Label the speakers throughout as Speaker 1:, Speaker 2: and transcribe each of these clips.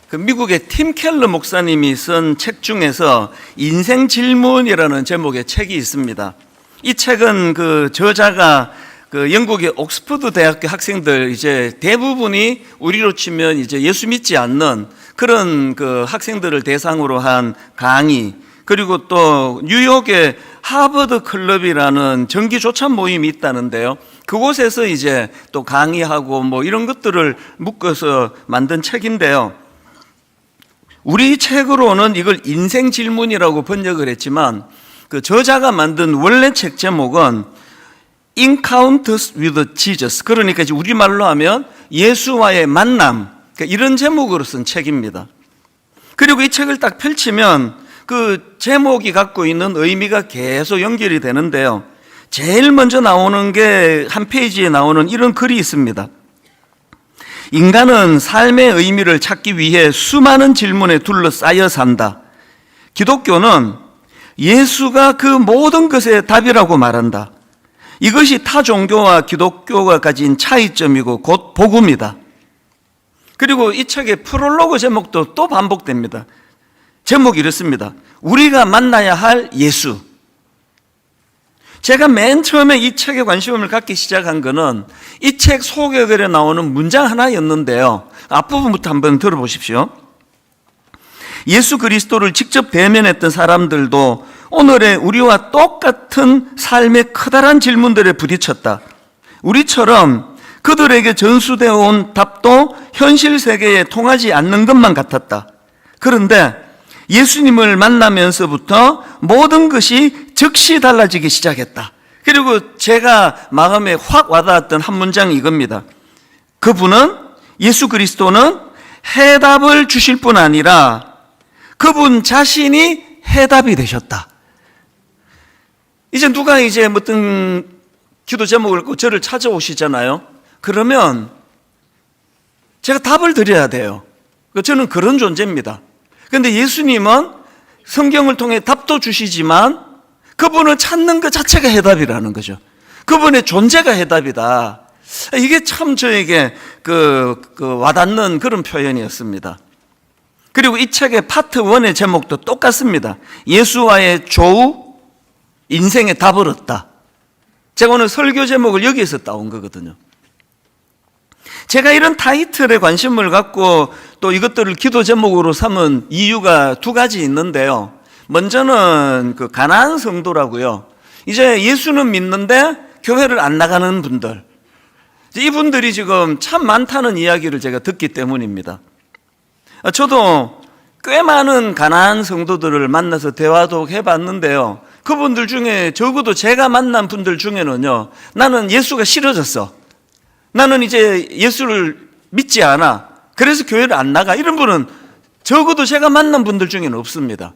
Speaker 1: 그 미국의 팀 켈러 목사님이 쓴 책 중에서 인생 질문이라는 제목의 책이 있습니다. 이 책은 그 저자가 그 영국의 옥스퍼드 대학교 학생들 이제 대부분이 우리로 치면 이제 예수 믿지 않는 그런 그 학생들을 대상으로 한 강의, 그리고 또 뉴욕의 하버드 클럽이라는 정기 조찬 모임이 있다는데요. 그곳에서 이제 또 강의하고 뭐 이런 것들을 묶어서 만든 책인데요. 우리 책으로는 이걸 인생 질문이라고 번역을 했지만 그 저자가 만든 원래 책 제목은 Encounters with Jesus, 그러니까 이제 우리말로 하면 예수와의 만남, 그러니까 이런 제목으로 쓴 책입니다. 그리고 이 책을 딱 펼치면 그 제목이 갖고 있는 의미가 계속 연결이 되는데요. 제일 먼저 나오는 게 한 페이지에 나오는 이런 글이 있습니다. 인간은 삶의 의미를 찾기 위해 수많은 질문에 둘러싸여 산다. 기독교는 예수가 그 모든 것의 답이라고 말한다. 이것이 타 종교와 기독교가 가진 차이점이고 곧 복음이다. 그리고 이 책의 프롤로그 제목도 또 반복됩니다. 제목이 이렇습니다. 우리가 만나야 할 예수. 제가 맨 처음에 이 책에 관심을 갖기 시작한 거는 이 책 소개글에 나오는 문장 하나였는데요. 앞부분부터 한번 들어보십시오. 예수 그리스도를 직접 대면했던 사람들도 오늘의 우리와 똑같은 삶의 커다란 질문들에 부딪혔다. 우리처럼 그들에게 전수되어 온 답도 현실 세계에 통하지 않는 것만 같았다. 그런데 예수님을 만나면서부터 모든 것이 즉시 달라지기 시작했다. 그리고 제가 마음에 확 와닿았던 한 문장이 이겁니다. 그분은, 예수 그리스도는 해답을 주실 뿐 아니라 그분 자신이 해답이 되셨다. 이제 누가 이제 어떤 기도 제목을 갖고 저를 찾아오시잖아요. 그러면 제가 답을 드려야 돼요. 저는 그런 존재입니다. 그런데 예수님은 성경을 통해 답도 주시지만 그분을 찾는 것 자체가 해답이라는 거죠. 그분의 존재가 해답이다. 이게 참 저에게 와닿는 그런 표현이었습니다. 그리고 이 책의 파트 1의 제목도 똑같습니다. 예수와의 조우, 인생의 답을 얻다. 제가 오늘 설교 제목을 여기에서 따온 거거든요. 제가 이런 타이틀에 관심을 갖고 또 이것들을 기도 제목으로 삼은 이유가 두 가지 있는데요. 먼저는 그 가나안 성도라고요. 이제 예수는 믿는데 교회를 안 나가는 분들. 이분들이 지금 참 많다는 이야기를 제가 듣기 때문입니다. 저도 꽤 많은 가나안 성도들을 만나서 대화도 해봤는데요. 그분들 중에 적어도 제가 만난 분들 중에는요, 나는 예수가 싫어졌어. 나는 이제 예수를 믿지 않아. 그래서 교회를 안 나가. 이런 분은 적어도 제가 만난 분들 중에는 없습니다.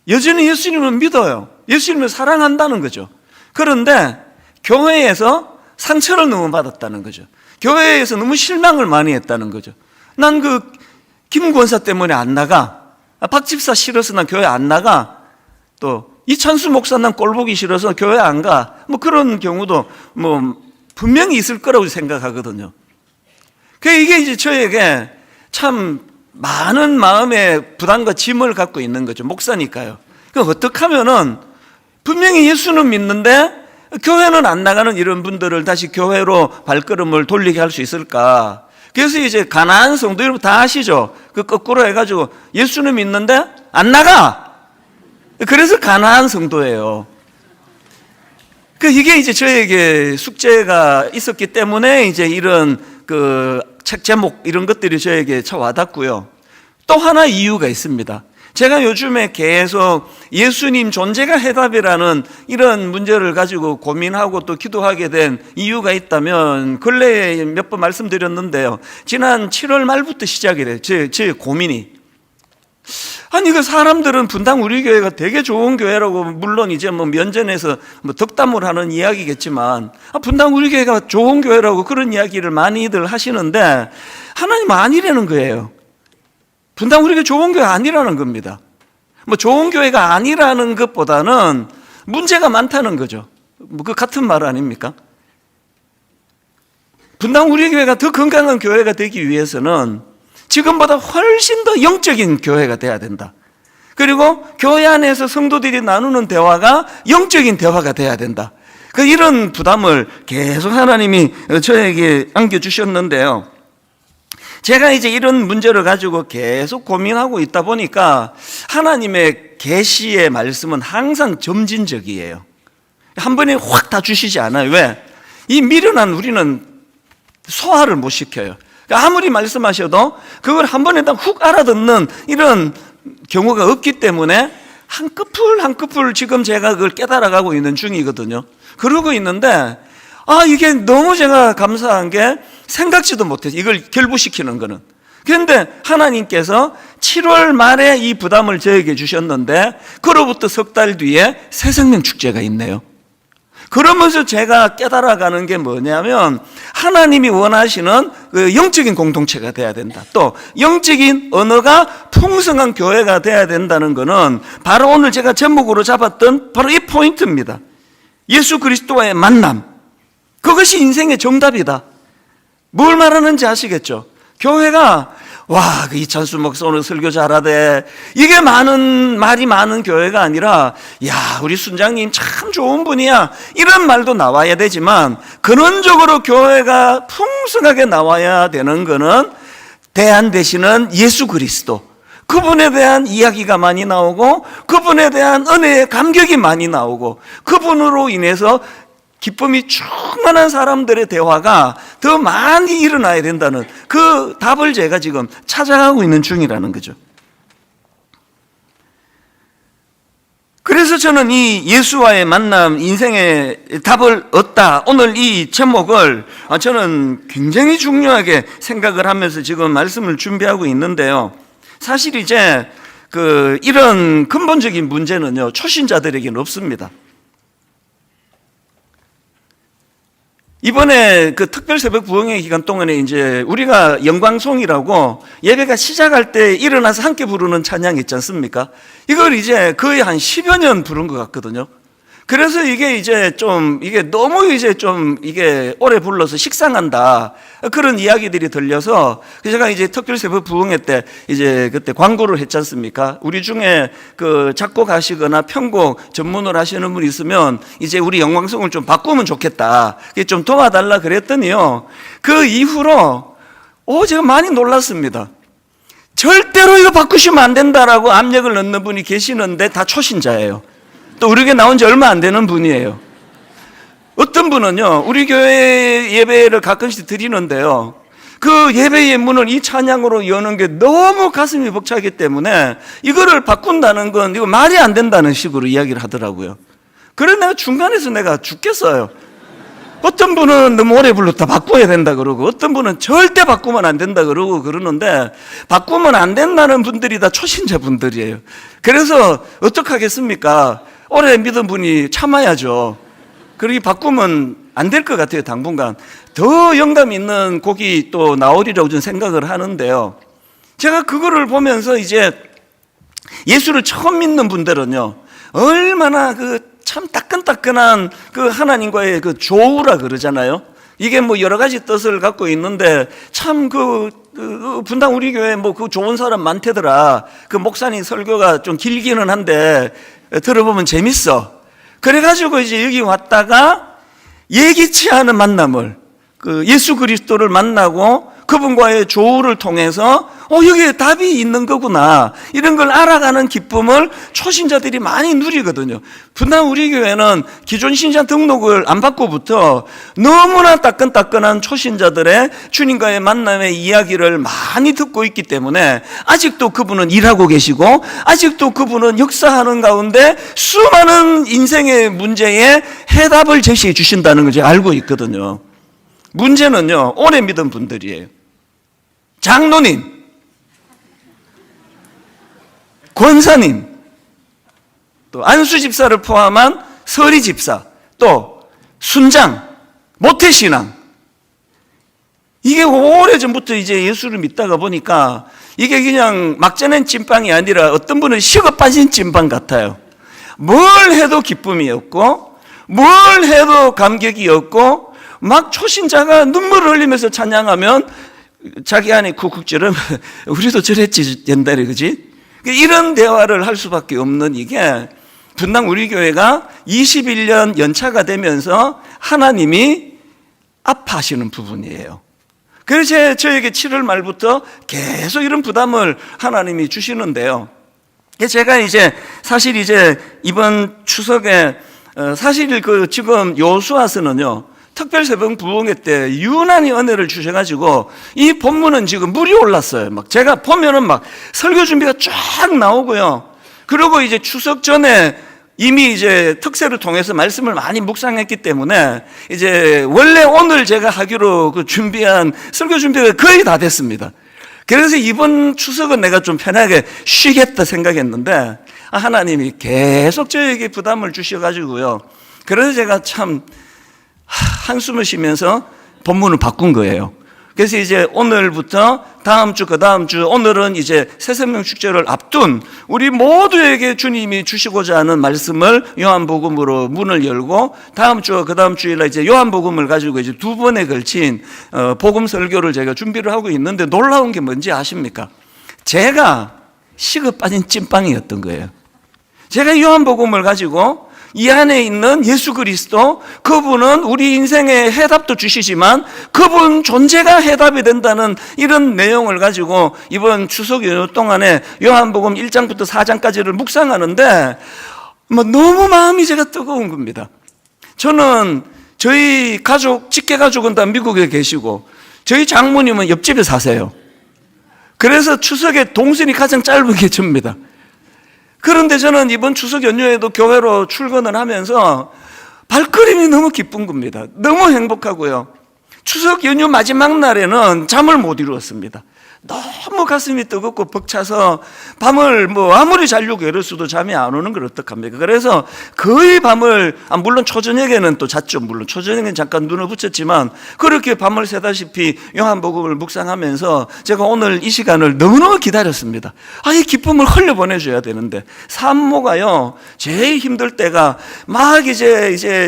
Speaker 1: 여전히 예수님을 믿어요. 예수님을 사랑한다는 거죠. 그런데 교회에서 상처를 너무 받았다는 거죠. 교회에서 너무 실망을 많이 했다는 거죠. 난 김 권사 때문에 안 나가. 박 집사 싫어서 난 교회 안 나가. 또 이찬수 목사 난 꼴보기 싫어서 교회 안 가. 뭐 그런 경우도 분명히 있을 거라고 생각하거든요. 이게 이제 저에게 참 많은 마음의 부담과 짐을 갖고 있는 거죠. 목사니까요. 어떻게 하면은 분명히 예수는 믿는데 교회는 안 나가는 이런 분들을 다시 교회로 발걸음을 돌리게 할 수 있을까? 그래서 이제 가나안 성도 여러분 다 아시죠? 거꾸로 해가지고 예수는 믿는데 안 나가. 그래서 가나안 성도예요. 이게 이제 저에게 숙제가 있었기 때문에 이제 이런 책 제목 이런 것들이 저에게 참 와닿고요. 또 하나 이유가 있습니다. 제가 요즘에 계속 예수님 존재가 해답이라는 이런 문제를 가지고 고민하고 또 기도하게 된 이유가 있다면 근래에 몇 번 말씀드렸는데요. 지난 7월 말부터 시작이 돼요. 제 고민이. 아니 사람들은 분당 우리 교회가 되게 좋은 교회라고 물론 이제 면전에서 덕담을 하는 이야기겠지만 분당 우리 교회가 좋은 교회라고 그런 이야기를 많이들 하시는데 하나님 아니라는 거예요. 분당 우리 교회 좋은 교회 아니라는 겁니다. 좋은 교회가 아니라는 것보다는 문제가 많다는 거죠. 같은 말 아닙니까? 분당 우리 교회가 더 건강한 교회가 되기 위해서는 지금보다 훨씬 더 영적인 교회가 돼야 된다. 그리고 교회 안에서 성도들이 나누는 대화가 영적인 대화가 돼야 된다. 이런 부담을 계속 하나님이 저에게 안겨주셨는데요. 제가 이제 이런 문제를 가지고 계속 고민하고 있다 보니까 하나님의 계시의 말씀은 항상 점진적이에요. 한 번에 확 다 주시지 않아요. 왜? 이 미련한 우리는 소화를 못 시켜요. 아무리 말씀하셔도 그걸 한 번에 다 훅 알아듣는 이런 경우가 없기 때문에 한 커플 한 커플 지금 제가 그걸 깨달아가고 있는 중이거든요. 그러고 있는데 이게 너무 제가 감사한 게 생각지도 못했어요. 이걸 결부시키는 거는. 그런데 하나님께서 7월 말에 이 부담을 저에게 주셨는데 그로부터 석 달 뒤에 새생명 축제가 있네요. 그러면서 제가 깨달아가는 게 뭐냐면 하나님이 원하시는 그 영적인 공동체가 돼야 된다. 또 영적인 언어가 풍성한 교회가 돼야 된다는 것은 바로 오늘 제가 제목으로 잡았던 바로 이 포인트입니다. 예수 그리스도와의 만남. 그것이 인생의 정답이다. 뭘 말하는지 아시겠죠? 교회가 이찬수 목사 오늘 설교 잘하대. 이게 말이 많은 교회가 아니라 우리 순장님 참 좋은 분이야. 이런 말도 나와야 되지만 근원적으로 교회가 풍성하게 나와야 되는 거는 대안 되시는 예수 그리스도. 그분에 대한 이야기가 많이 나오고 그분에 대한 은혜의 감격이 많이 나오고 그분으로 인해서 기쁨이 충만한 사람들의 대화가 더 많이 일어나야 된다는 그 답을 제가 지금 찾아가고 있는 중이라는 거죠. 그래서 저는 이 예수와의 만남, 인생의 답을 얻다. 오늘 이 제목을 저는 굉장히 중요하게 생각을 하면서 지금 말씀을 준비하고 있는데요. 사실 이제 이런 근본적인 문제는요, 초신자들에게는 없습니다. 이번에 특별 새벽 부흥회 기간 동안에 이제 우리가 영광송이라고 예배가 시작할 때 일어나서 함께 부르는 찬양 있지 않습니까? 이걸 이제 거의 한 10여 년 부른 것 같거든요. 그래서 이게 이제 이게 너무 이게 오래 불러서 식상한다. 그런 이야기들이 들려서 제가 이제 특별 새벽 부흥회 때 이제 그때 광고를 했지 않습니까? 우리 중에 작곡하시거나 편곡 전문을 하시는 분이 있으면 이제 우리 영광성을 좀 바꾸면 좋겠다. 좀 도와달라 그랬더니요. 그 이후로 제가 많이 놀랐습니다. 절대로 이거 바꾸시면 안 된다라고 압력을 넣는 분이 계시는데 다 초신자예요. 또 우리 교회 나온 지 얼마 안 되는 분이에요. 어떤 분은요, 우리 교회 예배를 가끔씩 드리는데요, 그 예배의 문을 이 찬양으로 여는 게 너무 가슴이 벅차기 때문에 이거를 바꾼다는 건 이거 말이 안 된다는 식으로 이야기를 하더라고요. 그래서 내가 중간에서 내가 죽겠어요. 어떤 분은 너무 오래 불렀다 바꿔야 된다 그러고 어떤 분은 절대 바꾸면 안 된다 그러고 그러는데 바꾸면 안 된다는 분들이 다 초신자 분들이에요. 그래서 어떡하겠습니까? 오래 믿은 분이 참아야죠. 그러기 바꾸면 안 될 것 같아요. 당분간 더 영감 있는 곡이 또 나오리라고 저는 생각을 하는데요. 제가 그거를 보면서 이제 예수를 처음 믿는 분들은요, 얼마나 참 따끈따끈한 하나님과의 조우라 그러잖아요. 이게 여러 가지 뜻을 갖고 있는데 참 분당 우리 교회 좋은 사람 많대더라. 목사님 설교가 좀 길기는 한데 들어보면 재밌어. 그래가지고 이제 여기 왔다가 예기치 않은 만남을 예수 그리스도를 만나고 그분과의 조우를 통해서 여기에 답이 있는 거구나 이런 걸 알아가는 기쁨을 초신자들이 많이 누리거든요. 분당 우리 교회는 기존 신자 등록을 안 받고부터 너무나 따끈따끈한 초신자들의 주님과의 만남의 이야기를 많이 듣고 있기 때문에 아직도 그분은 일하고 계시고 아직도 그분은 역사하는 가운데 수많은 인생의 문제에 해답을 제시해 주신다는 걸 제가 알고 있거든요. 문제는요, 오래 믿은 분들이에요. 장로님, 권사님, 또 안수 집사를 포함한 서리 집사, 또 순장, 모태신앙. 이게 오래전부터 이제 예수를 믿다가 보니까 이게 그냥 막 쪄낸 찐빵이 아니라 어떤 분은 식어 빠진 찐빵 같아요. 뭘 해도 기쁨이 없고 뭘 해도 감격이 없고 막 초신자가 눈물을 흘리면서 찬양하면 자기 안에 쿡쿡 찌르면 우리도 저랬지 옛날에, 그지? 이런 대화를 할 수밖에 없는 이게 분당 우리 교회가 21년 연차가 되면서 하나님이 아파하시는 부분이에요. 그래서 저에게 7월 말부터 계속 이런 부담을 하나님이 주시는데요. 제가 사실 이번 추석에 사실 지금 여호수아서는요, 특별 새벽 부흥회 때 유난히 은혜를 주셔가지고 이 본문은 지금 물이 올랐어요. 막 제가 보면은 막 설교 준비가 쫙 나오고요. 그리고 추석 전에 이미 특세를 통해서 말씀을 많이 묵상했기 때문에 원래 오늘 제가 하기로 준비한 설교 준비가 거의 다 됐습니다. 그래서 이번 추석은 내가 좀 편하게 쉬겠다 생각했는데 하나님이 계속 저에게 부담을 주셔가지고요. 그래서 제가 참 한숨을 쉬면서 본문을 바꾼 거예요. 그래서 오늘부터 다음 주, 그 다음 주, 오늘은 새생명 축제를 앞둔 우리 모두에게 주님이 주시고자 하는 말씀을 요한복음으로 문을 열고, 다음 주, 그 다음 주일날 요한복음을 가지고 두 번에 걸친 복음 설교를 제가 준비를 하고 있는데, 놀라운 게 뭔지 아십니까? 제가 식어 빠진 찐빵이었던 거예요. 제가 요한복음을 가지고 이 안에 있는 예수 그리스도, 그분은 우리 인생의 해답도 주시지만 그분 존재가 해답이 된다는 이런 내용을 가지고 이번 추석 연휴 동안에 요한복음 1장부터 4장까지를 묵상하는데 너무 마음이 제가 뜨거운 겁니다. 저는 저희 가족, 직계 가족은 다 미국에 계시고 저희 장모님은 옆집에 사세요. 그래서 추석에 동선이 가장 짧은 게 접니다. 그런데 저는 이번 추석 연휴에도 교회로 출근을 하면서 발걸음이 너무 기쁜 겁니다. 너무 행복하고요. 추석 연휴 마지막 날에는 잠을 못 이루었습니다. 너무 가슴이 뜨겁고 벅차서 밤을 아무리 자려고 애를 잠이 안 오는 걸 어떡합니까? 그래서 거의 밤을, 물론 초저녁에는 또 잤죠. 물론 초저녁에는 잠깐 눈을 붙였지만 그렇게 밤을 새다시피 요한복음을 묵상하면서 제가 오늘 이 시간을 너무너무 기다렸습니다. 이 기쁨을 흘려보내줘야 되는데, 산모가요, 제일 힘들 때가 막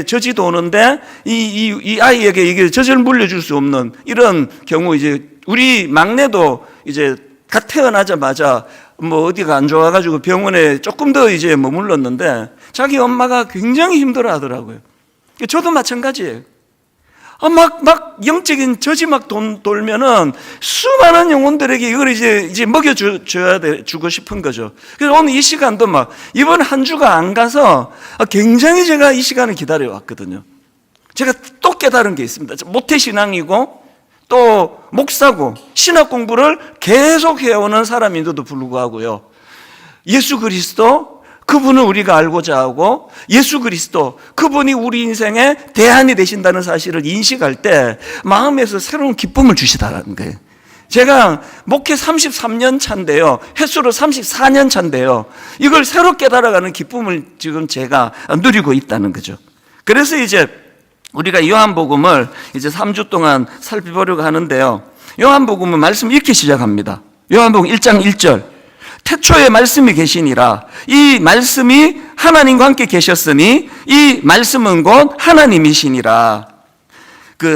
Speaker 1: 저지도 오는데 이 아이에게 이게 젖을 물려줄 수 없는 이런 경우, 우리 막내도 갓 태어나자마자 어디가 안 좋아가지고 병원에 조금 더 머물렀는데 자기 엄마가 굉장히 힘들어 하더라고요. 저도 마찬가지예요. 막 영적인 젖이 막 돌면은 수많은 영혼들에게 이걸 주고 싶은 거죠. 그래서 오늘 이 시간도 이번 한 주가 안 가서 굉장히 제가 이 시간을 기다려 왔거든요. 제가 또 깨달은 게 있습니다. 모태신앙이고 또 목사고 신학 공부를 계속 해오는 사람인데도 불구하고요, 예수 그리스도, 그분을 우리가 알고자 하고 예수 그리스도, 그분이 우리 인생의 대안이 되신다는 사실을 인식할 때 마음에서 새로운 기쁨을 주시다는 거예요. 제가 목회 33년 차인데요, 횟수로 34년 차인데요, 이걸 새로 깨달아가는 기쁨을 지금 제가 누리고 있다는 거죠. 그래서 우리가 요한복음을 3주 동안 살펴보려고 하는데요, 요한복음은 말씀 이렇게 시작합니다. 요한복음 1장 1절, 태초에 말씀이 계시니라. 이 말씀이 하나님과 함께 계셨으니 이 말씀은 곧 하나님이시니라.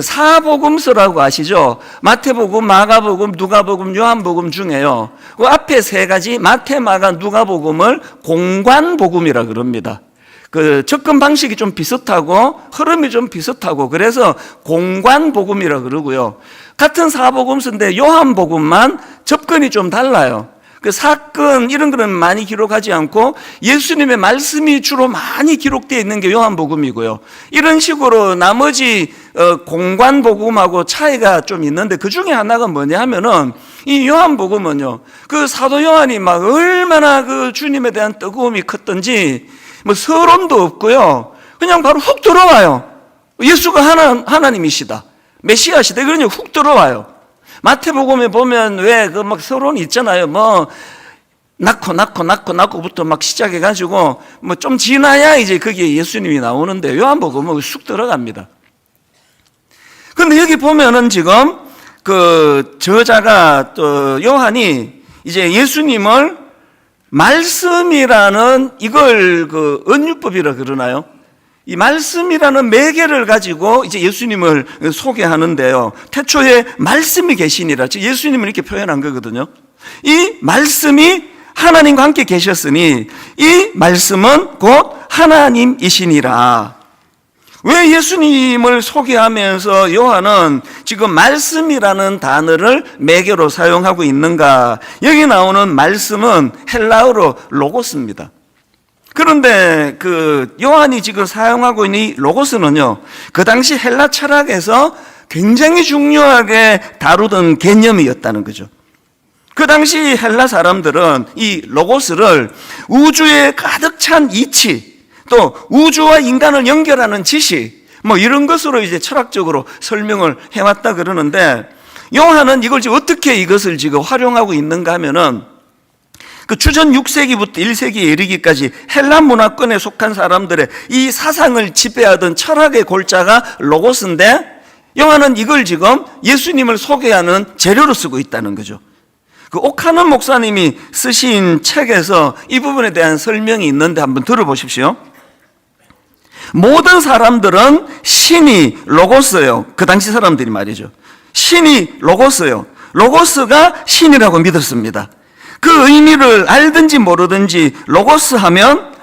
Speaker 1: 사복음서라고 아시죠? 마태복음, 마가복음, 누가복음, 요한복음 중에요, 그 앞에 세 가지 마태, 마가, 누가복음을 공관복음이라 그럽니다. 접근 방식이 좀 비슷하고 흐름이 좀 비슷하고 그래서 공관복음이라 그러고요. 같은 사복음서인데 요한복음만 접근이 좀 달라요. 사건 이런 거는 많이 기록하지 않고 예수님의 말씀이 주로 많이 기록되어 있는 게 요한복음이고요. 이런 식으로 나머지 공관복음하고 차이가 좀 있는데, 그 중에 하나가 뭐냐 하면은 이 요한복음은요, 사도 요한이 얼마나 주님에 대한 뜨거움이 컸던지 서론도 없고요, 그냥 바로 훅 들어와요. 예수가 하나님이시다, 메시아시다, 그러니 훅 들어와요. 마태복음에 보면 왜 서론이 있잖아요. 낳고부터 시작해가지고 좀 지나야 거기에 예수님이 나오는데, 요한복음은 쑥 들어갑니다. 근데 여기 보면은 지금 저자가 또 요한이 예수님을 말씀이라는 이걸 은유법이라 그러나요? 이 말씀이라는 매개를 가지고 이제 예수님을 소개하는데요. 태초에 말씀이 계시니라. 즉 예수님을 이렇게 표현한 거거든요. 이 말씀이 하나님과 함께 계셨으니 이 말씀은 곧 하나님이시니라. 왜 예수님을 소개하면서 요한은 지금 말씀이라는 단어를 매개로 사용하고 있는가? 여기 나오는 말씀은 헬라어로 로고스입니다. 그런데 그 요한이 지금 사용하고 있는 이 로고스는요, 그 당시 헬라 철학에서 굉장히 중요하게 다루던 개념이었다는 거죠. 그 당시 헬라 사람들은 이 로고스를 우주에 가득 찬 이치, 또 우주와 인간을 연결하는 지식, 뭐 이런 것으로 이제 철학적으로 설명을 해왔다 그러는데, 요한은 이걸 지금 어떻게 이것을 지금 활용하고 있는가 하면은, 그 주전 6세기부터 1세기에 이르기까지 헬라 문화권에 속한 사람들의 이 사상을 지배하던 철학의 골자가 로고스인데, 요한은 이걸 지금 예수님을 소개하는 재료로 쓰고 있다는 거죠. 그 오카는 목사님이 쓰신 책에서 이 부분에 대한 설명이 있는데 한번 들어보십시오. 모든 사람들은 신이 로고스예요. 그 당시 사람들이 말이죠. 신이 로고스예요. 로고스가 신이라고 믿었습니다. 그 의미를 알든지 모르든지 로고스 하면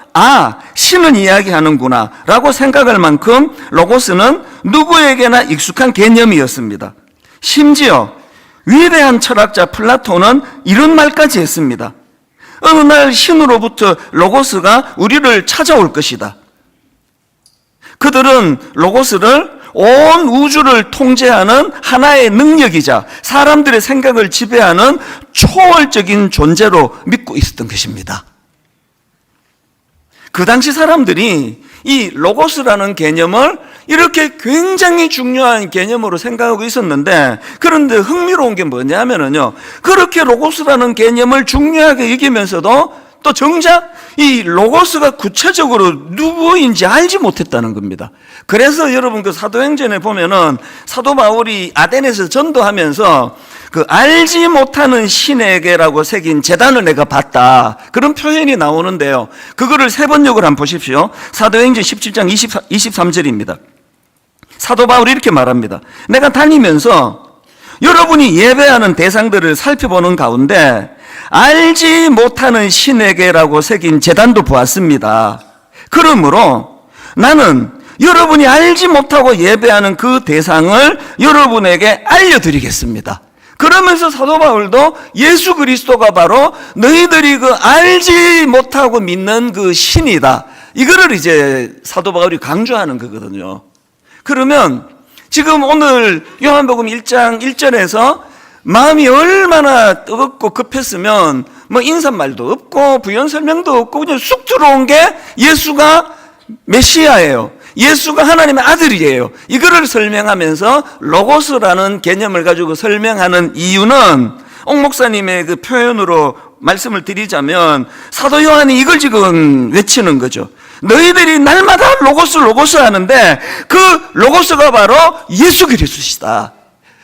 Speaker 1: 신은 이야기하는구나 라고 생각할 만큼 로고스는 누구에게나 익숙한 개념이었습니다. 심지어 위대한 철학자 플라톤은 이런 말까지 했습니다. 어느 날 신으로부터 로고스가 우리를 찾아올 것이다. 그들은 로고스를 온 우주를 통제하는 하나의 능력이자 사람들의 생각을 지배하는 초월적인 존재로 믿고 있었던 것입니다. 그 당시 사람들이 이 로고스라는 개념을 이렇게 굉장히 중요한 개념으로 생각하고 있었는데, 그런데 흥미로운 게 뭐냐면요, 그렇게 로고스라는 개념을 중요하게 여기면서도 또 정작 이 로고스가 구체적으로 누구인지 알지 못했다는 겁니다. 그래서 여러분 그 사도행전에 보면은 사도 바울이 아덴에서 전도하면서 그 알지 못하는 신에게라고 새긴 제단을 내가 봤다, 그런 표현이 나오는데요. 그거를 세 번역을 한번 보십시오. 사도행전 17장 23절입니다. 사도 바울이 이렇게 말합니다. 내가 다니면서 여러분이 예배하는 대상들을 살펴보는 가운데 알지 못하는 신에게라고 새긴 제단도 보았습니다. 그러므로 나는 여러분이 알지 못하고 예배하는 그 대상을 여러분에게 알려드리겠습니다. 그러면서 사도 바울도 예수 그리스도가 바로 너희들이 그 알지 못하고 믿는 그 신이다, 이거를 이제 사도 바울이 강조하는 거거든요. 그러면 지금 오늘 요한복음 1장 1절에서 마음이 얼마나 뜨겁고 급했으면 뭐 인사말도 없고 부연 설명도 없고 그냥 쑥 들어온 게 예수가 메시아예요, 예수가 하나님의 아들이에요, 이거를 설명하면서 로고스라는 개념을 가지고 설명하는 이유는, 옥 목사님의 그 표현으로 말씀을 드리자면 사도 요한이 이걸 지금 외치는 거죠. 너희들이 날마다 로고스 하는데 그 로고스가 바로 예수 그리스도시다.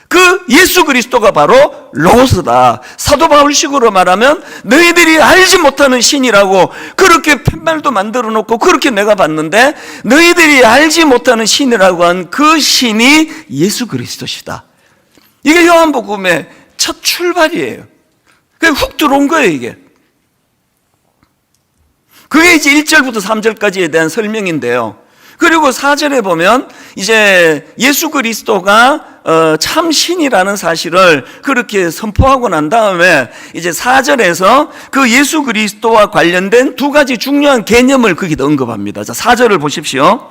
Speaker 1: 그 예수 그리스도가 바로 로고스다. 사도 바울식으로 말하면 너희들이 알지 못하는 신이라고 그렇게 팻말도 만들어 놓고 그렇게 내가 봤는데, 너희들이 알지 못하는 신이라고 한 그 신이 예수 그리스도시다. 이게 요한복음의 첫 출발이에요. 그게 훅 들어온 거예요, 이게. 그게 이제 1절부터 3절까지에 대한 설명인데요. 그리고 4절에 보면 이제 예수 그리스도가 참 신이라는 사실을 그렇게 선포하고 난 다음에 이제 4절에서 그 예수 그리스도와 관련된 두 가지 중요한 개념을 거기다 언급합니다. 자, 4절을 보십시오.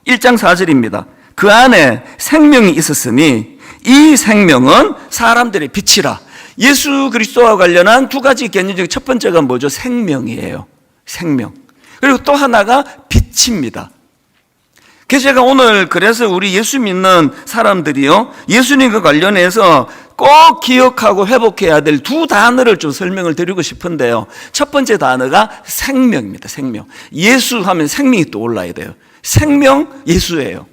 Speaker 1: 1장 4절입니다. 그 안에 생명이 있었으니 이 생명은 사람들의 빛이라. 예수 그리스도와 관련한 두 가지 개념 중 첫 번째가 뭐죠? 생명이에요. 생명. 그리고 또 하나가 빛입니다. 그래서 제가 오늘 그래서 우리 예수 믿는 사람들이요, 예수님과 관련해서 꼭 기억하고 회복해야 될 두 단어를 좀 설명을 드리고 싶은데요. 첫 번째 단어가 생명입니다. 생명. 예수 하면 생명이 또 올라야 돼요. 생명 예수예요.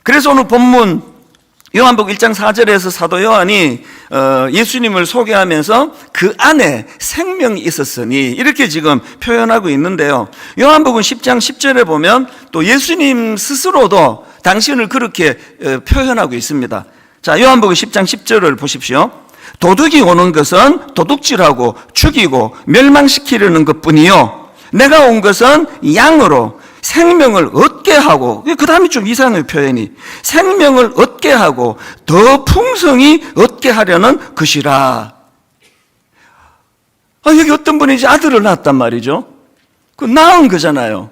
Speaker 1: 그래서 오늘 본문 요한복음 1장 4절에서 사도 요한이 예수님을 소개하면서 그 안에 생명이 있었으니 이렇게 지금 표현하고 있는데요. 요한복음 10장 10절에 보면 또 예수님 스스로도 당신을 그렇게 표현하고 있습니다. 자, 요한복음 10장 10절을 보십시오. 도둑이 오는 것은 도둑질하고 죽이고 멸망시키려는 것뿐이요, 내가 온 것은 양으로 생명을 얻게 하고, 그 다음에 좀 이상해요, 표현이. 생명을 얻게 하고 더 풍성히 얻게 하려는 것이라. 여기 어떤 분이 이제 아들을 낳았단 말이죠. 그 낳은 거잖아요.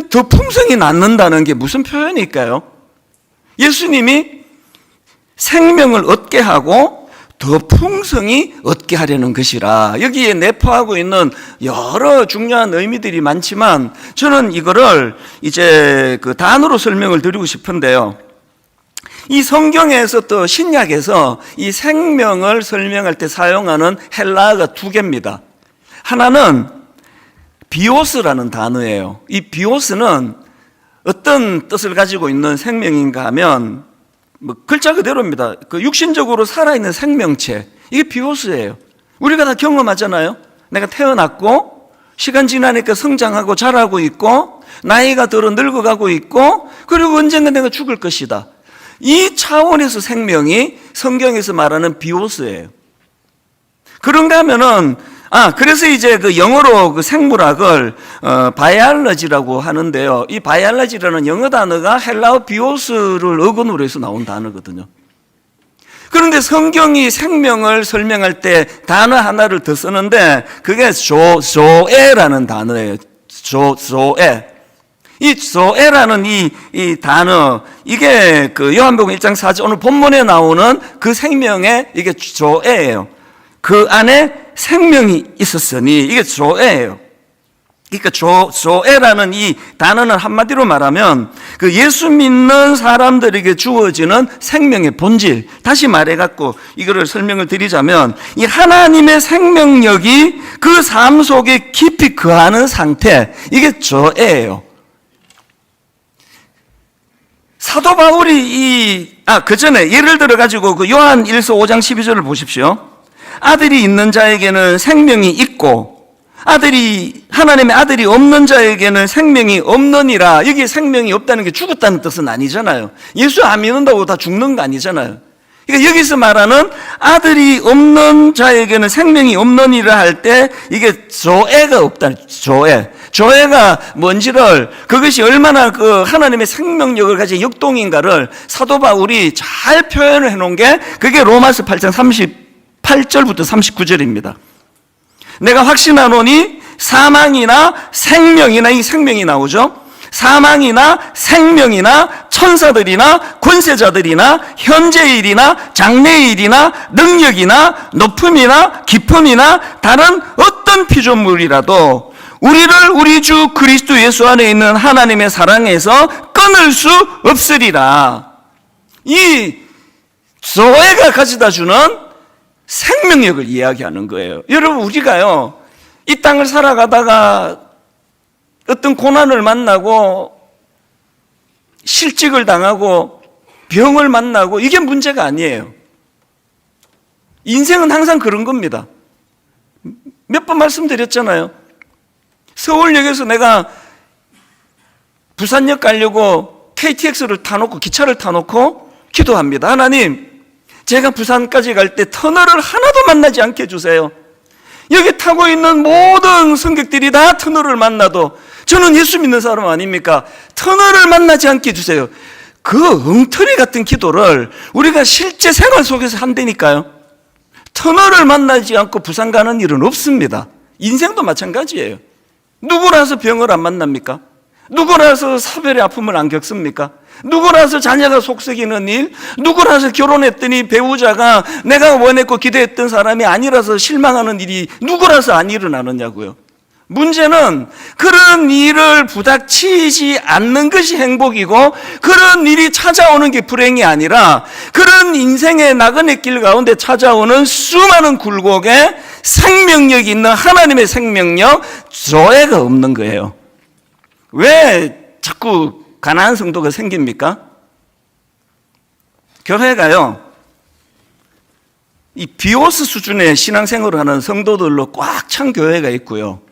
Speaker 1: 더 풍성히 낳는다는 게 무슨 표현일까요? 예수님이 생명을 얻게 하고 더 풍성히 얻게 하려는 것이라. 여기에 내포하고 있는 여러 중요한 의미들이 많지만 저는 이거를 이제 그 단어로 설명을 드리고 싶은데요. 이 성경에서 또 신약에서 이 생명을 설명할 때 사용하는 헬라어가 두 개입니다. 하나는 비오스라는 단어예요. 이 비오스는 어떤 뜻을 가지고 있는 생명인가 하면 글자 그대로입니다. 그 육신적으로 살아있는 생명체, 이게 비오스예요. 우리가 다 경험하잖아요. 내가 태어났고 시간 지나니까 성장하고 자라고 있고 나이가 들어 늙어가고 있고 그리고 언젠가 내가 죽을 것이다. 이 차원에서 생명이 성경에서 말하는 비오스예요. 그런가 하면은 그래서 이제 그 영어로 그 생물학을 바이알러지라고 하는데요. 이 바이알러지라는 영어 단어가 헬라어 비오스를 어근으로 해서 나온 단어거든요. 그런데 성경이 생명을 설명할 때 단어 하나를 더 쓰는데 그게 조에라는 단어예요. 조에. 이 조에라는 이 단어, 이게 그 요한복음 1장 4절 오늘 본문에 나오는 그 생명의 이게 조에예요. 그 안에 생명이 있었으니 이게 조에예요. 그러니까 조에라는 이 단어는 한마디로 말하면 그 예수 믿는 사람들에게 주어지는 생명의 본질, 다시 말해갖고 이거를 설명을 드리자면 이 하나님의 생명력이 그 삶 속에 깊이 거하는 상태, 이게 조에예요. 사도 바울이 그 전에 예를 들어 가지고 그 요한 1서 5장 12절을 보십시오. 아들이 있는 자에게는 생명이 있고 하나님의 아들이 없는 자에게는 생명이 없느니라. 여기에 생명이 없다는 게 죽었다는 뜻은 아니잖아요. 예수 안 믿는다고 다 죽는 거 아니잖아요. 그러니까 여기서 말하는 아들이 없는 자에게는 생명이 없느니라 할 때 이게 조에가 없다. 조에가 뭔지를, 그것이 얼마나 그 하나님의 생명력을 가진 역동인가를 사도 바울이 잘 표현을 해놓은 게 그게 로마서 8장 38절부터 39절입니다. 내가 확신하노니 사망이나 생명이나, 이 생명이 나오죠. 사망이나 생명이나 천사들이나 권세자들이나 현재일이나 장래일이나 능력이나 높음이나 깊음이나 다른 어떤 피조물이라도 우리를 우리 주 그리스도 예수 안에 있는 하나님의 사랑에서 끊을 수 없으리라. 이 조에가 가져다 주는 생명력을 이야기하는 거예요. 여러분, 우리가요, 이 땅을 살아가다가 어떤 고난을 만나고 실직을 당하고 병을 만나고 이게 문제가 아니에요. 인생은 항상 그런 겁니다. 몇 번 말씀드렸잖아요. 서울역에서 내가 부산역 가려고 KTX를 타놓고 기차를 타놓고 기도합니다. 하나님, 제가 부산까지 갈 때 터널을 하나도 만나지 않게 해주세요. 여기 타고 있는 모든 승객들이 다 터널을 만나도 저는 예수 믿는 사람 아닙니까? 터널을 만나지 않게 해주세요. 그 엉터리 같은 기도를 우리가 실제 생활 속에서 한다니까요. 터널을 만나지 않고 부산 가는 일은 없습니다. 인생도 마찬가지예요. 누구라서 병을 안 만납니까? 누구라서 사별의 아픔을 안 겪습니까? 누구라서 자녀가 속썩이는 일? 누구라서 결혼했더니 배우자가 내가 원했고 기대했던 사람이 아니라서 실망하는 일이 누구라서 안 일어나느냐고요. 문제는 그런 일을 부닥치지 않는 것이 행복이고 그런 일이 찾아오는 게 불행이 아니라 그런 인생의 나그네 길 가운데 찾아오는 수많은 굴곡에 생명력이 있는 하나님의 생명력, 조에가 없는 거예요. 왜 자꾸 가난한 성도가 생깁니까? 교회가요, 이 비오스 수준의 신앙생활을 하는 성도들로 꽉 찬 교회가 있고요,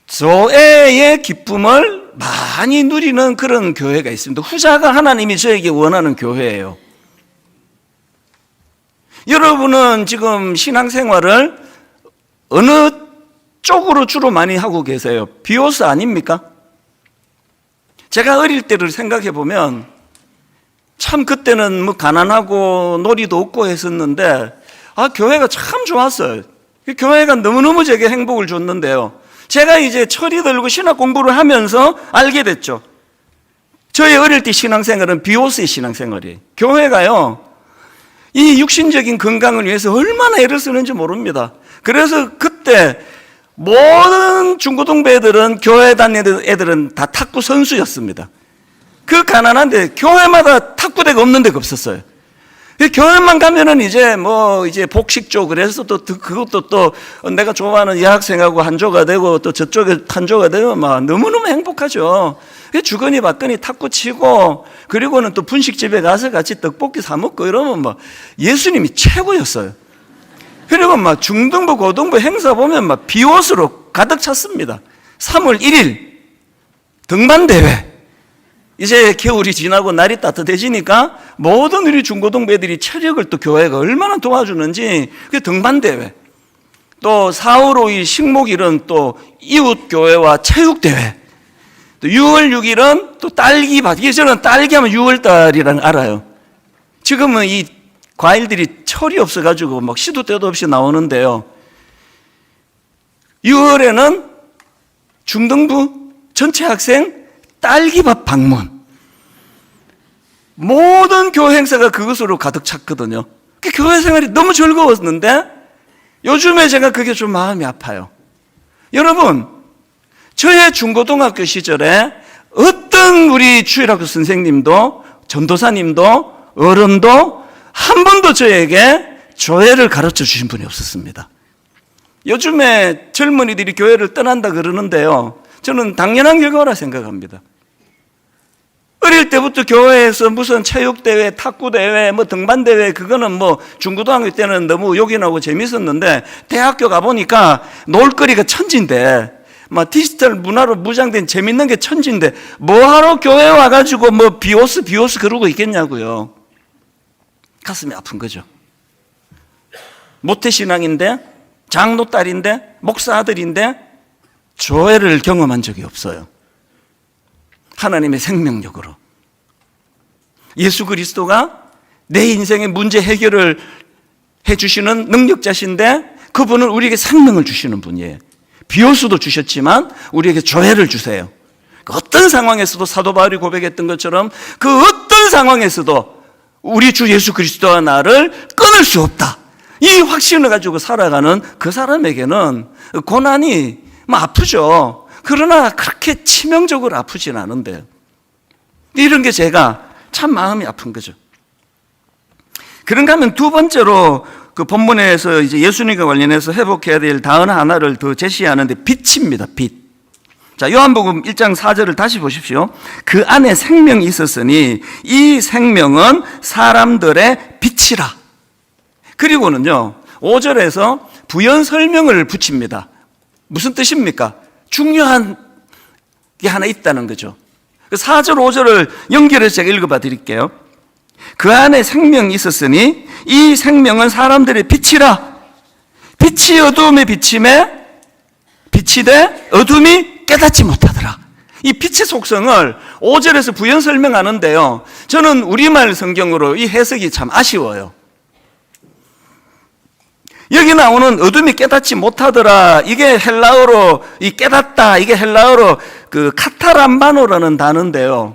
Speaker 1: 조애의 기쁨을 많이 누리는 그런 교회가 있습니다. 후자가 하나님이 저에게 원하는 교회예요. 여러분은 지금 신앙생활을 어느 쪽으로 주로 많이 하고 계세요? 비오스 아닙니까? 제가 어릴 때를 생각해 보면 참 그때는 뭐 가난하고 놀이도 없고 했었는데 교회가 참 좋았어요. 교회가 너무너무 제게 행복을 줬는데요, 제가 이제 철이 들고 신학 공부를 하면서 알게 됐죠. 저의 어릴 때 신앙생활은 비오스의 신앙생활이에요. 교회가요, 이 육신적인 건강을 위해서 얼마나 애를 쓰는지 모릅니다. 그래서 그때 모든 중고등부 애들은, 교회 다니는 애들은 다 탁구 선수였습니다. 그 가난한데 교회마다 탁구대가 없는 데가 없었어요. 교회만 가면은 이제 복식조, 그래서 또 그것도 또 내가 좋아하는 여학생하고 한조가 되고 또 저쪽에 한조가 되고 막 너무너무 행복하죠. 주거니 받거니 탁구 치고, 그리고는 또 분식집에 가서 같이 떡볶이 사 먹고 이러면 막 예수님이 최고였어요. 그리고 막 중등부 고등부 행사 보면 막 비옷으로 가득 찼습니다. 3월 1일 등반대회. 이제 겨울이 지나고 날이 따뜻해지니까 모든 우리 중고등부 애들이 체력을 또 교회가 얼마나 도와주는지, 그 등반대회. 또 4월 5일 식목일은 또 이웃교회와 체육대회. 또 6월 6일은 또 딸기밭. 이게 저는 딸기하면 6월달이랑 알아요. 지금은 이 과일들이 철이 없어가지고 막 시도 때도 없이 나오는데요, 6월에는 중등부 전체 학생 딸기밭 방문. 모든 교회 행사가 그것으로 가득 찼거든요. 그 교회 생활이 너무 즐거웠는데 요즘에 제가 그게 좀 마음이 아파요. 여러분, 저의 중고등학교 시절에 어떤 우리 주일학교 선생님도, 전도사님도, 어른도 한 번도 저에게 교회를 가르쳐 주신 분이 없었습니다. 요즘에 젊은이들이 교회를 떠난다 그러는데요, 저는 당연한 결과라 생각합니다. 어릴 때부터 교회에서 무슨 체육대회, 탁구대회, 등반대회, 그거는 중고등학교 때는 너무 요긴하고 재밌었는데, 대학교 가보니까 놀거리가 천지인데, 디지털 문화로 무장된 재밌는 게 천지인데, 뭐하러 교회 와가지고 비오스 그러고 있겠냐고요. 가슴이 아픈 거죠. 모태신앙인데, 장로 딸인데, 목사 아들인데, 교회를 경험한 적이 없어요. 하나님의 생명력으로. 예수 그리스도가 내 인생의 문제 해결을 해주시는 능력자신데, 그분은 우리에게 생명을 주시는 분이에요. 비오스도 주셨지만 우리에게 조회를 주세요. 어떤 상황에서도 사도 바울이 고백했던 것처럼 그 어떤 상황에서도 우리 주 예수 그리스도와 나를 끊을 수 없다, 이 확신을 가지고 살아가는 그 사람에게는 고난이 아프죠. 그러나 그렇게 치명적으로 아프진 않은데요. 이런 게 제가 참 마음이 아픈 거죠. 그런가 하면 두 번째로 그 본문에서 이제 예수님과 관련해서 회복해야 될 단어 하나를 더 제시하는데, 빛입니다. 빛. 자, 요한복음 1장 4절을 다시 보십시오. 그 안에 생명이 있었으니 이 생명은 사람들의 빛이라. 그리고는요, 5절에서 부연 설명을 붙입니다. 무슨 뜻입니까? 중요한 게 하나 있다는 거죠. 4절, 5절을 연결해서 제가 읽어봐 드릴게요. 그 안에 생명이 있었으니 이 생명은 사람들의 빛이라. 빛이 어두움에 비침에 빛이 돼 어둠이 깨닫지 못하더라. 이 빛의 속성을 5절에서 부연 설명하는데요, 저는 우리말 성경으로 이 해석이 참 아쉬워요. 여기 나오는 어둠이 깨닫지 못하더라, 이게 헬라어로 이 깨닫다, 이게 헬라어로 그 카타람바노라는 단어인데요,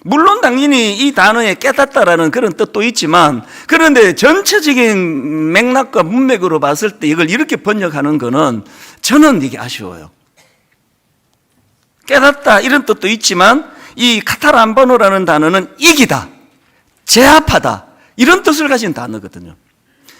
Speaker 1: 물론 당연히 이 단어에 깨닫다라는 그런 뜻도 있지만, 그런데 전체적인 맥락과 문맥으로 봤을 때 이걸 이렇게 번역하는 거는 저는 이게 아쉬워요. 깨닫다 이런 뜻도 있지만 이 카타람바노라는 단어는 이기다, 제압하다 이런 뜻을 가진 단어거든요.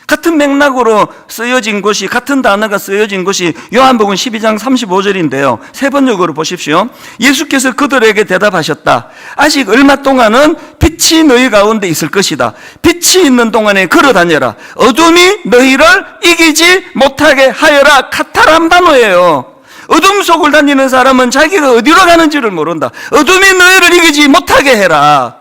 Speaker 1: 같은 맥락으로 쓰여진 것이, 같은 단어가 쓰여진 것이 요한복음 12장 35절인데요. 세 번역으로 보십시오. 예수께서 그들에게 대답하셨다. 아직 얼마 동안은 빛이 너희 가운데 있을 것이다. 빛이 있는 동안에 걸어다녀라. 어둠이 너희를 이기지 못하게 하여라. 카타람바노예요. 어둠 속을 다니는 사람은 자기가 어디로 가는지를 모른다. 어둠이 너희를 이기지 못하게 해라.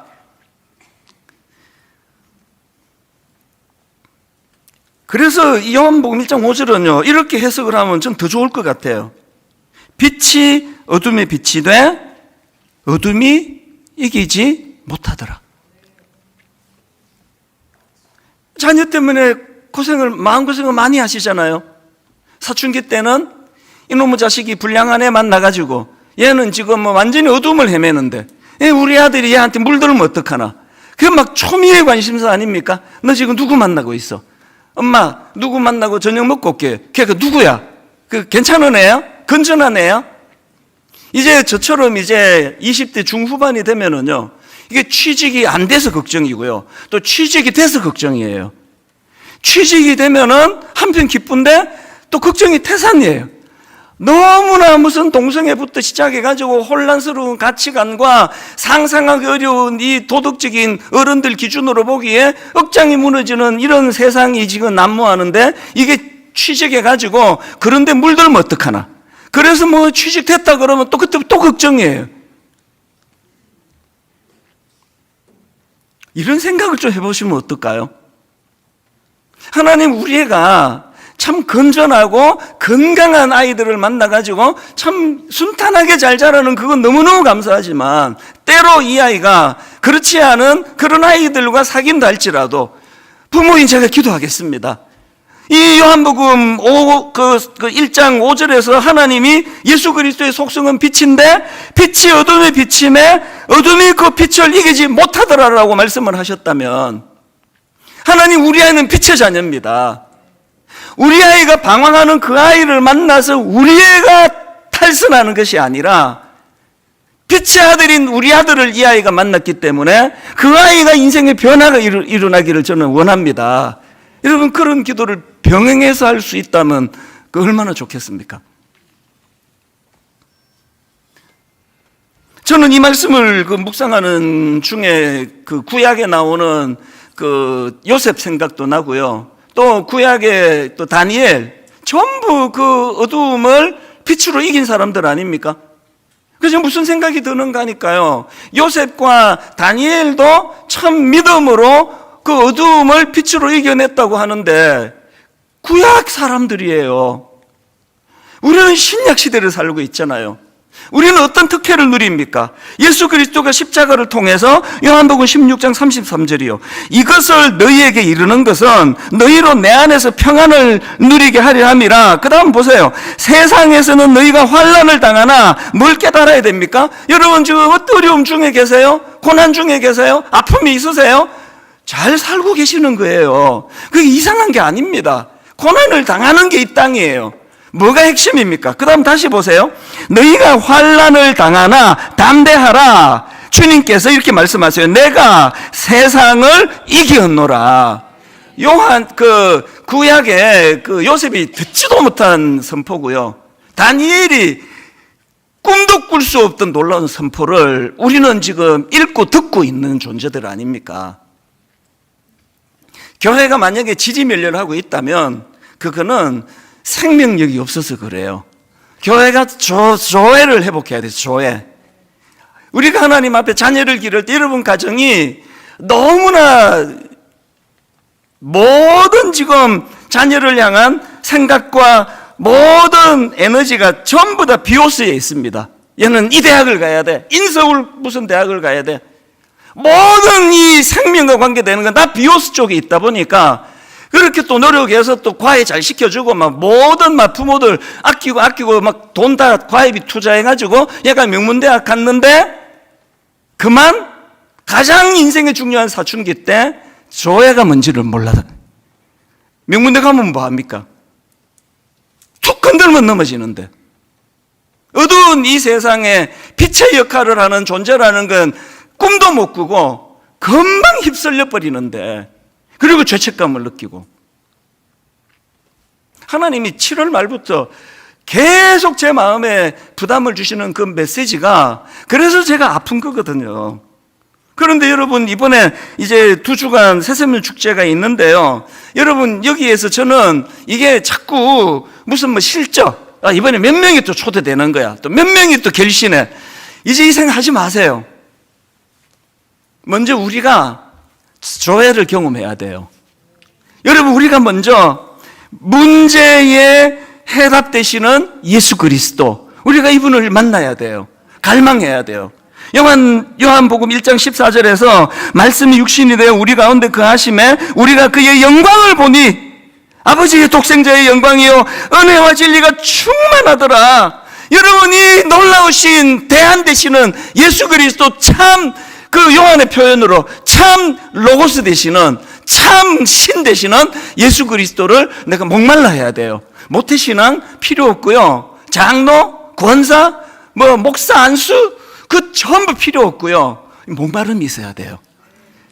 Speaker 1: 그래서 이 요한복음 1장 5절은요, 이렇게 해석을 하면 좀 더 좋을 것 같아요. 빛이 어둠에 빛이 돼 어둠이 이기지 못하더라. 자녀 때문에 마음고생을 많이 하시잖아요. 사춘기 때는 이놈의 자식이 불량한 애만 나가지고 얘는 지금 뭐 완전히 어둠을 헤매는데 우리 아들이 얘한테 물들면 어떡하나. 그게 막 초미의 관심사 아닙니까? 너 지금 누구 만나고 있어? 엄마, 누구 만나고 저녁 먹고 올게. 걔가 누구야? 그 괜찮은 애야? 건전한 애야? 이제 저처럼 이제 20대 중후반이 되면은요, 이게 취직이 안 돼서 걱정이고요. 또 취직이 돼서 걱정이에요. 취직이 되면은 한편 기쁜데 또 걱정이 태산이에요. 너무나 무슨 동성애부터 시작해가지고 혼란스러운 가치관과 상상하기 어려운 이 도덕적인 어른들 기준으로 보기에 억장이 무너지는 이런 세상이 지금 난무하는데 이게 취직해가지고 그런데 물들면 어떡하나. 그래서 뭐 취직됐다 그러면 또 그때 또 걱정이에요. 이런 생각을 좀 해보시면 어떨까요? 하나님, 우리 애가 참 건전하고 건강한 아이들을 만나가지고 참 순탄하게 잘 자라는 그건 너무너무 감사하지만, 때로 이 아이가 그렇지 않은 그런 아이들과 사귄다 할지라도 부모인 제가 기도하겠습니다. 이 요한복음 1장 5절에서 하나님이 예수 그리스도의 속성은 빛인데 빛이 어둠에 비침에 어둠이 그 빛을 이기지 못하더라라고 말씀을 하셨다면, 하나님, 우리 아이는 빛의 자녀입니다. 우리 아이가 방황하는 그 아이를 만나서 우리 애가 탈선하는 것이 아니라 빛의 아들인 우리 아들을 이 아이가 만났기 때문에 그 아이가 인생의 변화가 일어나기를 저는 원합니다. 여러분, 그런 기도를 병행해서 할 수 있다면 그 얼마나 좋겠습니까? 저는 이 말씀을 묵상하는 중에 그 구약에 나오는 그 요셉 생각도 나고요. 또 구약의 또 다니엘, 전부 그 어두움을 빛으로 이긴 사람들 아닙니까? 그래서 무슨 생각이 드는가 하니까요, 요셉과 다니엘도 참 믿음으로 그 어두움을 빛으로 이겨냈다고 하는데 구약 사람들이에요. 우리는 신약 시대를 살고 있잖아요. 우리는 어떤 특혜를 누립니까? 예수 그리스도가 십자가를 통해서 요한복음 16장 33절이요. 이것을 너희에게 이르는 것은 너희로 내 안에서 평안을 누리게 하려 함이라. 그 다음 보세요. 세상에서는 너희가 환난을 당하나 뭘 깨달아야 됩니까? 여러분, 지금 어려움 중에 계세요? 고난 중에 계세요? 아픔이 있으세요? 잘 살고 계시는 거예요. 그게 이상한 게 아닙니다. 고난을 당하는 게 이 땅이에요. 뭐가 핵심입니까? 그 다음 다시 보세요. 너희가 환난을 당하나 담대하라. 주님께서 이렇게 말씀하세요. 내가 세상을 이겼노라. 구약에 요셉이 듣지도 못한 선포고요. 다니엘이 꿈도 꿀 수 없던 놀라운 선포를 우리는 지금 읽고 듣고 있는 존재들 아닙니까? 교회가 만약에 지지멸렬하고 있다면 그거는 생명력이 없어서 그래요. 교회가 조회를 회복해야 돼요. 조회. 우리가 하나님 앞에 자녀를 기를 때 여러분 가정이 너무나 모든 지금 자녀를 향한 생각과 모든 에너지가 전부 다 비오스에 있습니다. 얘는 이 대학을 가야 돼. 인서울 무슨 대학을 가야 돼. 모든 이 생명과 관계되는 건 다 비오스 쪽에 있다 보니까 그렇게 또 노력해서 또 과외 잘 시켜주고 모든 부모들 아끼고 막 돈 다 과외비 투자해가지고 얘가 명문대학 갔는데 그만 가장 인생의 중요한 사춘기 때 조회가 뭔지를 몰라. 명문대 가면 뭐합니까? 툭 건들면 넘어지는데 어두운 이 세상에 빛의 역할을 하는 존재라는 건 꿈도 못 꾸고 금방 휩쓸려 버리는데, 그리고 죄책감을 느끼고 하나님이 7월 말부터 계속 제 마음에 부담을 주시는 그 메시지가 그래서 제가 아픈 거거든요. 그런데 여러분, 이번에 이제 2주간 새샘일 축제가 있는데요. 여러분, 여기에서 저는 이게 자꾸 무슨 뭐 실적, 이번에 몇 명이 또 초대되는 거야. 또 몇 명이 또 결신해. 이제 이 생각하지 마세요. 먼저 우리가 조회를 경험해야 돼요. 여러분, 우리가 먼저 문제에 해답되시는 예수 그리스도, 우리가 이분을 만나야 돼요. 갈망해야 돼요. 요한복음 1장 14절에서 말씀이 육신이 되어 우리 가운데 거하심에 우리가 그의 영광을 보니 아버지의 독생자의 영광이요 은혜와 진리가 충만하더라. 여러분이 놀라우신 대안 되시는 예수 그리스도, 참 그 요한의 표현으로 참 로고스 되시는, 참 신 되시는 예수 그리스도를 내가 목말라 해야 돼요. 모태신앙 필요 없고요. 장로, 권사, 목사, 안수 그 전부 필요 없고요. 목마름이 있어야 돼요.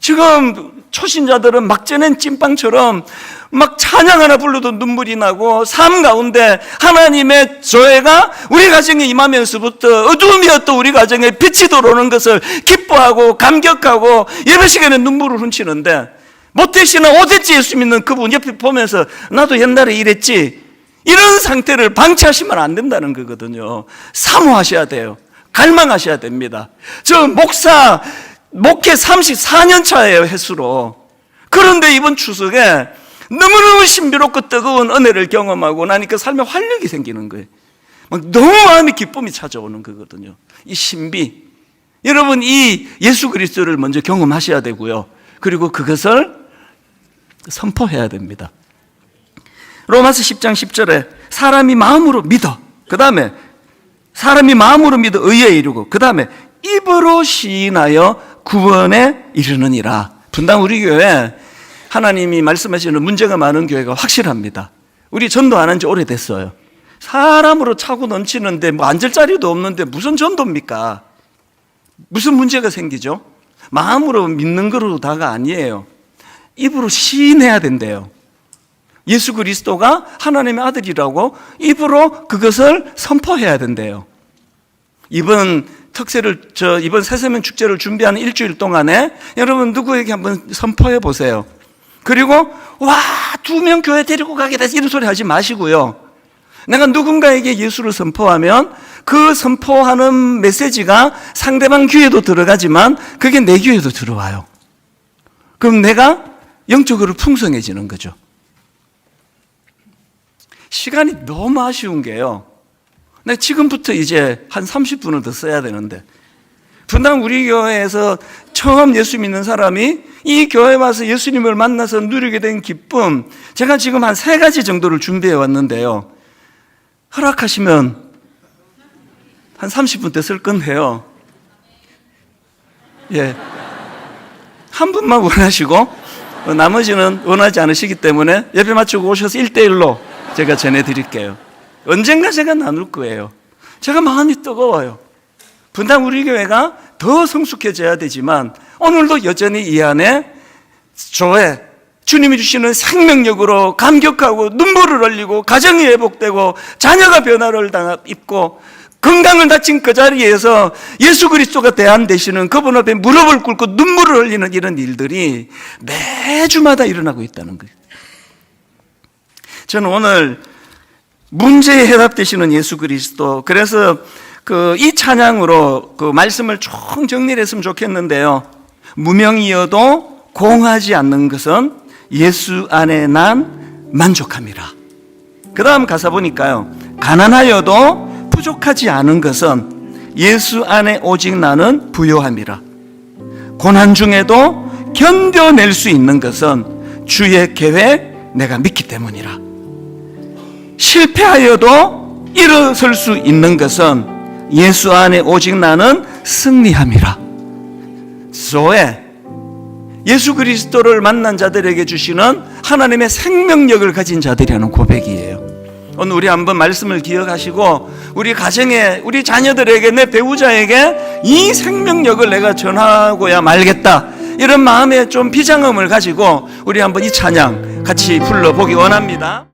Speaker 1: 지금 초신자들은 막 쪄낸 찐빵처럼 막 찬양 하나 불러도 눈물이 나고 삶 가운데 하나님의 조회가 우리 가정에 임하면서부터 어두움이었던 우리 가정에 빛이 들어오는 것을 기뻐하고 감격하고 예배 시간에 눈물을 훔치는데, 모태신앙 오대째 예수 믿는 그분 옆에 보면서 나도 옛날에 이랬지, 이런 상태를 방치하시면 안 된다는 거거든요. 사모하셔야 돼요. 갈망하셔야 됩니다. 저 목회 34년 차예요, 횟수로. 그런데 이번 추석에 너무너무 신비롭고 뜨거운 은혜를 경험하고 나니까 삶에 활력이 생기는 거예요. 막 너무 마음의 기쁨이 찾아오는 거거든요. 이 신비. 여러분, 이 예수 그리스도를 먼저 경험하셔야 되고요. 그리고 그것을 선포해야 됩니다. 로마서 10장 10절에 사람이 마음으로 믿어, 그 다음에 사람이 마음으로 믿어 의에 이르고, 그 다음에 입으로 시인하여 구원에 이르느니라. 분당 우리 교회 하나님이 말씀하시는 문제가 많은 교회가 확실합니다. 우리 전도 안 한 지 오래됐어요. 사람으로 차고 넘치는데 뭐 앉을 자리도 없는데 무슨 전도입니까? 무슨 문제가 생기죠? 마음으로 믿는 거로 다가 아니에요. 입으로 시인해야 된대요. 예수 그리스도가 하나님의 아들이라고 입으로 그것을 선포해야 된대요. 이번 새세면 축제를 준비하는 일주일 동안에 여러분 누구에게 한번 선포해 보세요. 그리고 2명 교회 데리고 가게 돼서 이런 소리 하지 마시고요. 내가 누군가에게 예수를 선포하면 그 선포하는 메시지가 상대방 귀에도 들어가지만 그게 내 귀에도 들어와요. 그럼 내가 영적으로 풍성해지는 거죠. 시간이 너무 아쉬운 게요, 내가 지금부터 이제 한 30분을 더 써야 되는데, 분당 우리 교회에서 처음 예수 믿는 사람이 이 교회에 와서 예수님을 만나서 누리게 된 기쁨, 제가 지금 한 3가지 정도를 준비해 왔는데요, 허락하시면 한 30분 더 쓸 건데요, 한 분만 원하시고 나머지는 원하지 않으시기 때문에 예배 마치고 오셔서 1대1로 제가 전해드릴게요. 언젠가 제가 나눌 거예요. 제가 마음이 뜨거워요. 분당 우리 교회가 더 성숙해져야 되지만 오늘도 여전히 이 안에 조회, 주님이 주시는 생명력으로 감격하고 눈물을 흘리고 가정이 회복되고 자녀가 변화를 입고 건강을 다친 그 자리에서 예수 그리스도가 대안 되시는 그분 앞에 무릎을 꿇고 눈물을 흘리는 이런 일들이 매주마다 일어나고 있다는 거예요. 저는 오늘 문제에 해답되시는 예수 그리스도, 그래서 이 찬양으로 그 말씀을 총 정리를 했으면 좋겠는데요, 무명이어도 공하지 않는 것은 예수 안에 난 만족함이라. 그 다음 가사 보니까요, 가난하여도 부족하지 않은 것은 예수 안에 오직 나는 부요함이라. 고난 중에도 견뎌낼 수 있는 것은 주의 계획 내가 믿기 때문이라. 실패하여도 일어설 수 있는 것은 예수 안에 오직 나는 승리함이라. 조회, 예수 그리스도를 만난 자들에게 주시는 하나님의 생명력을 가진 자들이라는 고백이에요. 오늘 우리 한번 말씀을 기억하시고 우리 가정에, 우리 자녀들에게, 내 배우자에게 이 생명력을 내가 전하고야 말겠다, 이런 마음에 좀 비장함을 가지고 우리 한번 이 찬양 같이 불러보기 원합니다.